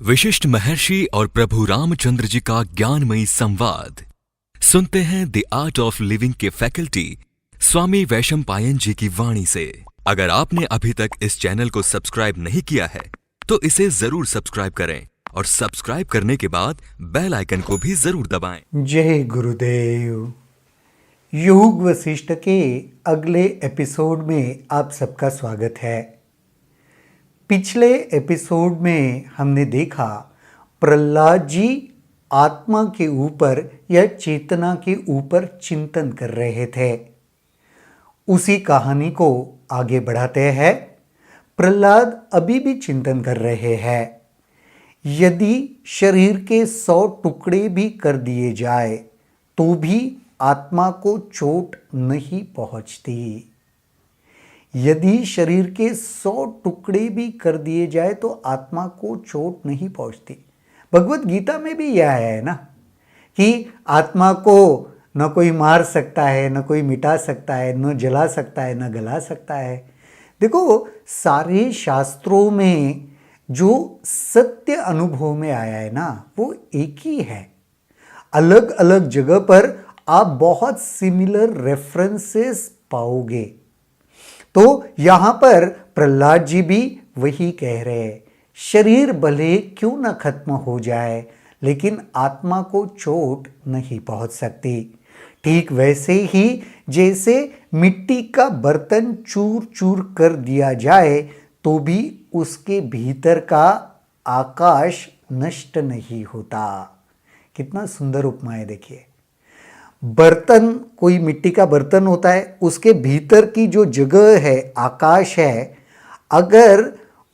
विशिष्ट महर्षि और प्रभु रामचंद्र जी का ज्ञानमयी संवाद सुनते हैं द आर्ट ऑफ लिविंग के फैकल्टी स्वामी वैशंपायन जी की वाणी से। अगर आपने अभी तक इस चैनल को सब्सक्राइब नहीं किया है तो इसे जरूर सब्सक्राइब करें और सब्सक्राइब करने के बाद बेल आइकन को भी जरूर दबाएं। जय गुरुदेव। योग वशिष्ठ के अगले एपिसोड में आप सबका स्वागत है। पिछले एपिसोड में हमने देखा प्रहलाद जी आत्मा के ऊपर या चेतना के ऊपर चिंतन कर रहे थे। उसी कहानी को आगे बढ़ाते हैं। प्रहलाद अभी भी चिंतन कर रहे हैं। यदि शरीर के 100 टुकड़े भी कर दिए जाए तो भी आत्मा को चोट नहीं पहुंचती। यदि शरीर के 100 टुकड़े भी कर दिए जाए तो आत्मा को चोट नहीं पहुंचती। भगवत गीता में भी यह है ना कि आत्मा को न कोई मार सकता है, न कोई मिटा सकता है, न जला सकता है, न गला सकता है। देखो, सारे शास्त्रों में जो सत्य अनुभव में आया है ना वो एक ही है। अलग अलग जगह पर आप बहुत सिमिलर रेफरेंसेस पाओगे। तो यहां पर प्रहलाद जी भी वही कह रहे हैं, शरीर भले क्यों न खत्म हो जाए लेकिन आत्मा को चोट नहीं पहुंच सकती। ठीक वैसे ही जैसे मिट्टी का बर्तन चूर चूर कर दिया जाए तो भी उसके भीतर का आकाश नष्ट नहीं होता। कितना सुंदर उपमा है, देखिए। बर्तन, कोई मिट्टी का बर्तन होता है, उसके भीतर की जो जगह है, आकाश है, अगर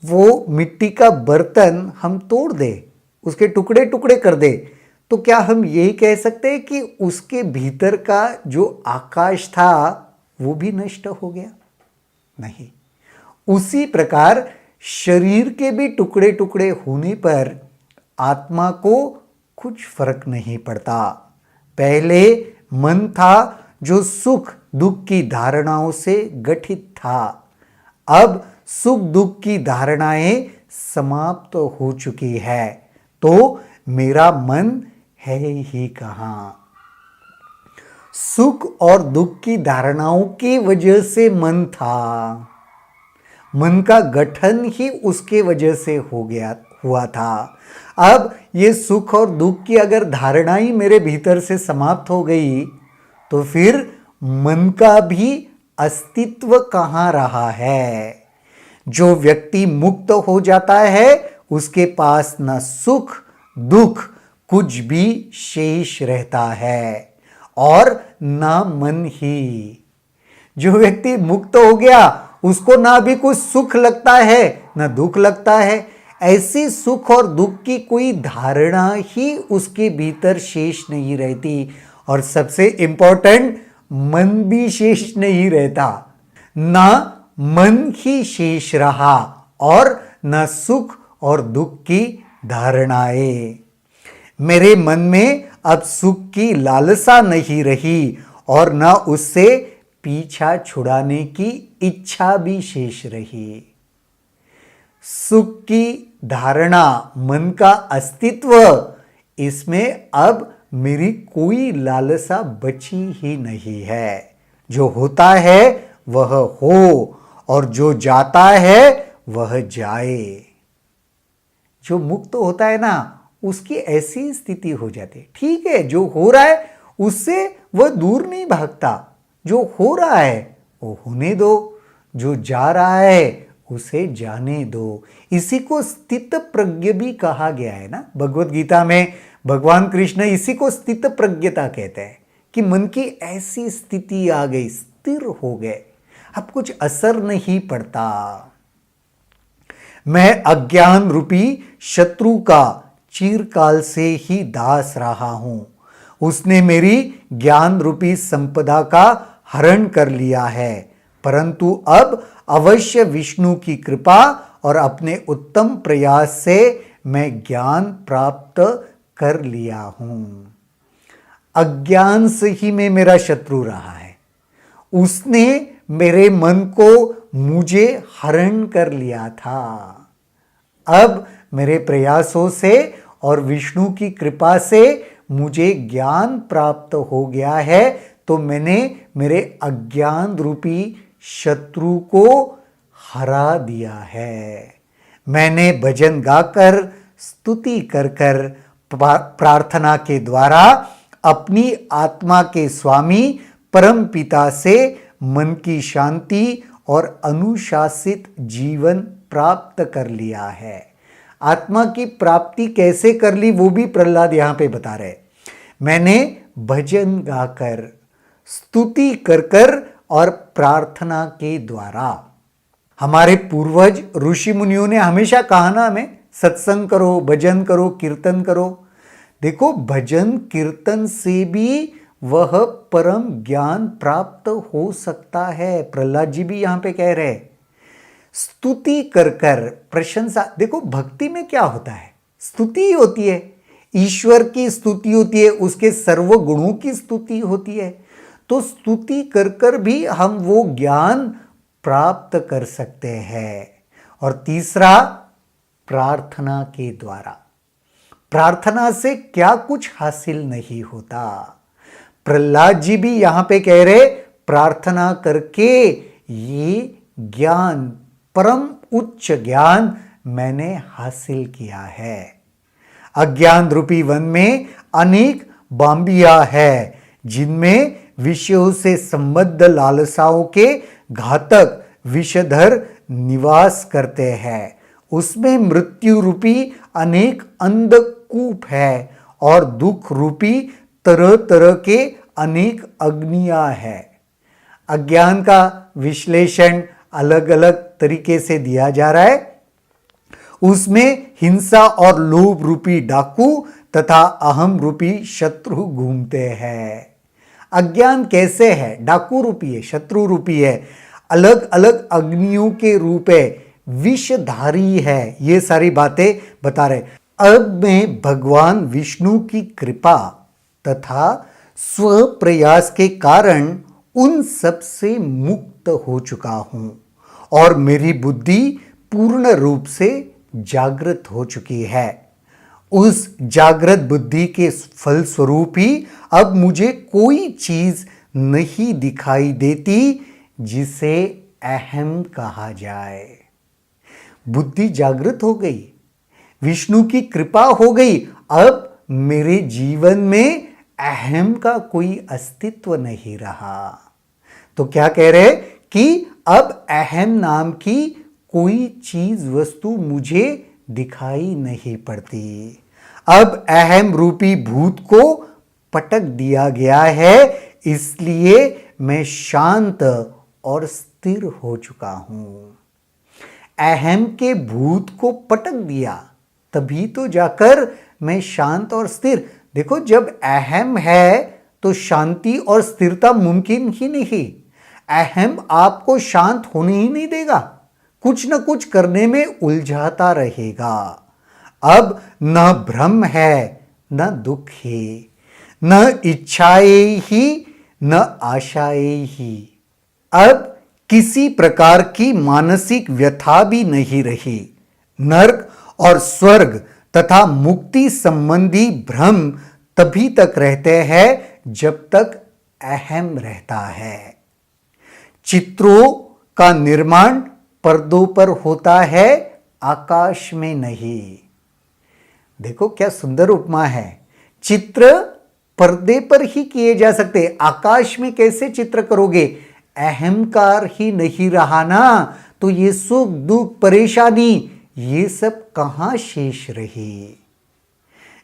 वो मिट्टी का बर्तन हम तोड़ दें, उसके टुकड़े टुकड़े कर दे, तो क्या हम यही कह सकते हैं कि उसके भीतर का जो आकाश था वो भी नष्ट हो गया? नहीं। उसी प्रकार शरीर के भी टुकड़े टुकड़े होने पर आत्मा को कुछ फर्क नहीं पड़ता। पहले मन था जो सुख दुख की धारणाओं से गठित था। अब सुख दुख की धारणाएं समाप्त हो चुकी है, तो मेरा मन है ही कहां? सुख और दुख की धारणाओं की वजह से मन था। मन का गठन ही उसके वजह से हुआ था। अब ये सुख और दुख की अगर धारणा ही मेरे भीतर से समाप्त हो गई तो फिर मन का भी अस्तित्व कहाँ रहा है? जो व्यक्ति मुक्त हो जाता है उसके पास न सुख दुख कुछ भी शेष रहता है और न मन ही। जो व्यक्ति मुक्त हो गया उसको ना भी कुछ सुख लगता है ना दुख लगता है। ऐसी सुख और दुख की कोई धारणा ही उसके भीतर शेष नहीं रहती। और सबसे इंपॉर्टेंट, मन भी शेष नहीं रहता। ना मन ही शेष रहा और न सुख और दुख की धारणाएं। मेरे मन में अब सुख की लालसा नहीं रही और न उससे पीछा छुड़ाने की इच्छा भी शेष रही। सुख की धारणा, मन का अस्तित्व, इसमें अब मेरी कोई लालसा बची ही नहीं है। जो होता है वह हो और जो जाता है वह जाए। जो मुक्त होता है ना उसकी ऐसी स्थिति हो जाती है। ठीक है, जो हो रहा है उससे वह दूर नहीं भागता। जो हो रहा है वो होने दो, जो जा रहा है उसे जाने दो। इसी को स्थित प्रज्ञ भी कहा गया है ना। भगवत गीता में भगवान कृष्ण इसी को स्थित प्रज्ञता कहते हैं कि मन की ऐसी स्थिति आ गई, स्थिर हो गए, अब कुछ असर नहीं पड़ता। मैं अज्ञान रूपी शत्रु का चिरकाल से ही दास रहा हूं। उसने मेरी ज्ञान रूपी संपदा का हरण कर लिया है, परंतु अब अवश्य विष्णु की कृपा और अपने उत्तम प्रयास से मैं ज्ञान प्राप्त कर लिया हूं। अज्ञान से ही मैं मेरा शत्रु रहा है। उसने मेरे मन को मुझे हरण कर लिया था। अब मेरे प्रयासों से और विष्णु की कृपा से मुझे ज्ञान प्राप्त हो गया है, तो मैंने मेरे अज्ञान रूपी शत्रु को हरा दिया है। मैंने भजन गाकर, स्तुति कर कर, प्रार्थना के द्वारा अपनी आत्मा के स्वामी परम पिता से मन की शांति और अनुशासित जीवन प्राप्त कर लिया है। आत्मा की प्राप्ति कैसे कर ली वो भी प्रहलाद यहां पे बता रहे। मैंने भजन गाकर, स्तुति कर कर और प्रार्थना के द्वारा। हमारे पूर्वज ऋषि मुनियों ने हमेशा कहा ना हमें, सत्संग करो, भजन करो, कीर्तन करो। देखो, भजन कीर्तन से भी वह परम ज्ञान प्राप्त हो सकता है। प्रहलाद जी भी यहां पे कह रहे, स्तुति कर कर, प्रशंसा। देखो, भक्ति में क्या होता है? स्तुति ही होती है, ईश्वर की स्तुति होती है, उसके सर्व गुणों की स्तुति होती है। तो स्तुति कर कर भी हम वो ज्ञान प्राप्त कर सकते हैं। और तीसरा, प्रार्थना के द्वारा। प्रार्थना से क्या कुछ हासिल नहीं होता। प्रहलाद जी भी यहां पे कह रहे, प्रार्थना करके ये ज्ञान, परम उच्च ज्ञान मैंने हासिल किया है। अज्ञान रूपी वन में अनेक बांबिया है, जिनमें विषयों से संबद्ध लालसाओं के घातक विषधर निवास करते हैं। उसमें मृत्यु रूपी अनेक अंधकूप है और दुख रूपी तरह तरह के अनेक अग्नियां हैं। अज्ञान का विश्लेषण अलग अलग तरीके से दिया जा रहा है। उसमें हिंसा और लोभ रूपी डाकू तथा अहम रूपी शत्रु घूमते हैं। अज्ञान कैसे है? डाकू रूपी है, शत्रु रूपी है, अलग अलग अग्नियों के रूप है, विषधारी है। ये सारी बातें बता रहे। अब मैं भगवान विष्णु की कृपा तथा स्व प्रयास के कारण उन सब से मुक्त हो चुका हूं और मेरी बुद्धि पूर्ण रूप से जागृत हो चुकी है। उस जागृत बुद्धि के फलस्वरूप ही अब मुझे कोई चीज नहीं दिखाई देती जिसे अहम कहा जाए। बुद्धि जागृत हो गई, विष्णु की कृपा हो गई। अब मेरे जीवन में अहम का कोई अस्तित्व नहीं रहा। तो क्या कह रहे कि अब अहम नाम की कोई चीज, वस्तु मुझे दिखाई नहीं पड़ती। अब अहम रूपी भूत को पटक दिया गया है, इसलिए मैं शांत और स्थिर हो चुका हूं। अहम के भूत को पटक दिया, तभी तो जाकर मैं शांत और स्थिर। देखो, जब अहम है तो शांति और स्थिरता मुमकिन ही नहीं। अहम आपको शांत होने ही नहीं देगा, कुछ न कुछ करने में उलझाता रहेगा। अब न भ्रम है, न दुख है, न इच्छाएं ही, न आशाएं ही। अब किसी प्रकार की मानसिक व्यथा भी नहीं रही। नर्क और स्वर्ग तथा मुक्ति संबंधी भ्रम तभी तक रहते हैं जब तक अहम रहता है। चित्रों का निर्माण पर्दों पर होता है, आकाश में नहीं। देखो क्या सुंदर उपमा है। चित्र पर्दे पर ही किए जा सकते, आकाश में कैसे चित्र करोगे? अहंकार ही नहीं रहा ना, तो ये सुख दुख परेशानी ये सब कहां शेष रही।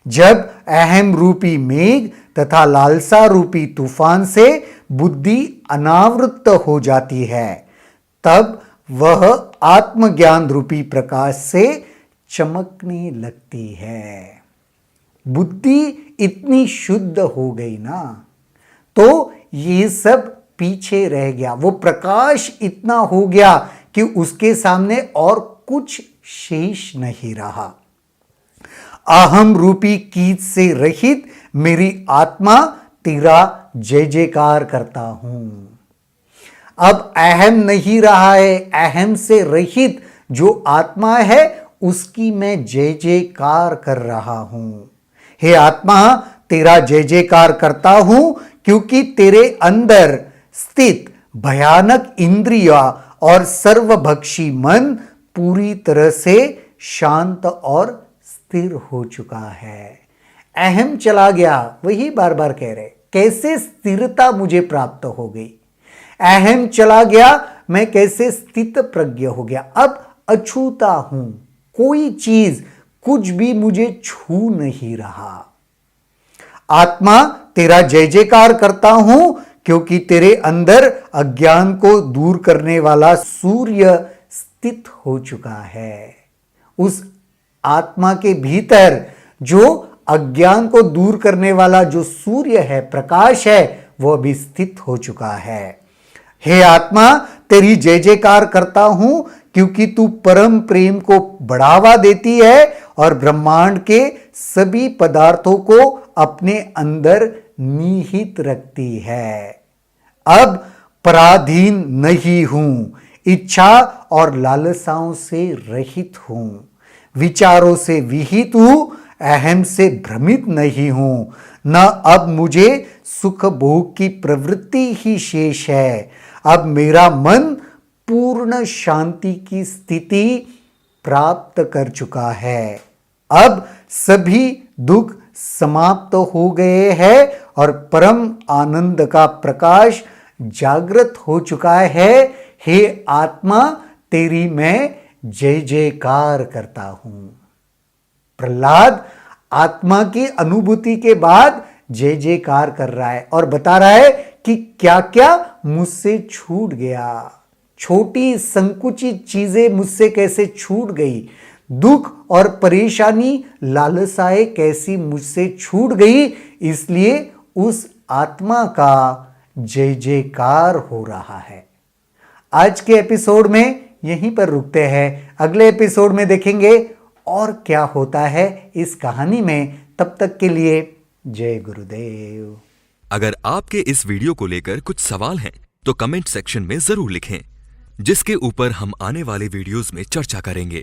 जब अहम रूपी मेघ तथा लालसा रूपी तूफान से बुद्धि अनावृत हो जाती है, तब वह आत्मज्ञान रूपी प्रकाश से चमकने लगती है। बुद्धि इतनी शुद्ध हो गई ना, तो ये सब पीछे रह गया। वो प्रकाश इतना हो गया कि उसके सामने और कुछ शेष नहीं रहा। अहम रूपी कीच से रहित मेरी आत्मा तेरा जय जयकार करता हूं। अब अहम नहीं रहा है, अहम से रहित जो आत्मा है उसकी मैं जय जयकार कर रहा हूं। हे आत्मा, तेरा जय जयकार करता हूं क्योंकि तेरे अंदर स्थित भयानक इंद्रिया और सर्वभक्षी मन पूरी तरह से शांत और स्थिर हो चुका है। अहम चला गया, वही बार बार कह रहे, कैसे स्थिरता मुझे प्राप्त हो गई। अहम चला गया, मैं कैसे स्थित प्रज्ञ हो गया। अब अछूता हूं, कोई चीज कुछ भी मुझे छू नहीं रहा। आत्मा, तेरा जय जयकार करता हूं क्योंकि तेरे अंदर अज्ञान को दूर करने वाला सूर्य स्थित हो चुका है। उस आत्मा के भीतर जो अज्ञान को दूर करने वाला जो सूर्य है, प्रकाश है, वह भी स्थित हो चुका है। हे आत्मा, तेरी जय जयकार करता हूं क्योंकि तू परम प्रेम को बढ़ावा देती है और ब्रह्मांड के सभी पदार्थों को अपने अंदर निहित रखती है। अब पराधीन नहीं हूं, इच्छा और लालसाओं से रहित हूं, विचारों से विहित हूं, अहम से भ्रमित नहीं हूं। न अब मुझे सुख भोग की प्रवृत्ति ही शेष है। अब मेरा मन पूर्ण शांति की स्थिति प्राप्त कर चुका है। अब सभी दुख समाप्त हो गए हैं और परम आनंद का प्रकाश जागृत हो चुका है। हे आत्मा, तेरी मैं जय जयकार करता हूं। प्रहलाद आत्मा की अनुभूति के बाद जय जयकार कर रहा है और बता रहा है कि क्या क्या मुझसे छूट गया। छोटी संकुचित चीजें मुझसे कैसे छूट गई, दुख और परेशानी, लालसाएं कैसी मुझसे छूट गई। इसलिए उस आत्मा का जय जयकार हो रहा है। आज के एपिसोड में यहीं पर रुकते हैं। अगले एपिसोड में देखेंगे और क्या होता है इस कहानी में। तब तक के लिए जय गुरुदेव। अगर आपके इस वीडियो को लेकर कुछ सवाल हैं तो कमेंट सेक्शन में जरूर लिखें, जिसके ऊपर हम आने वाले वीडियोस में चर्चा करेंगे।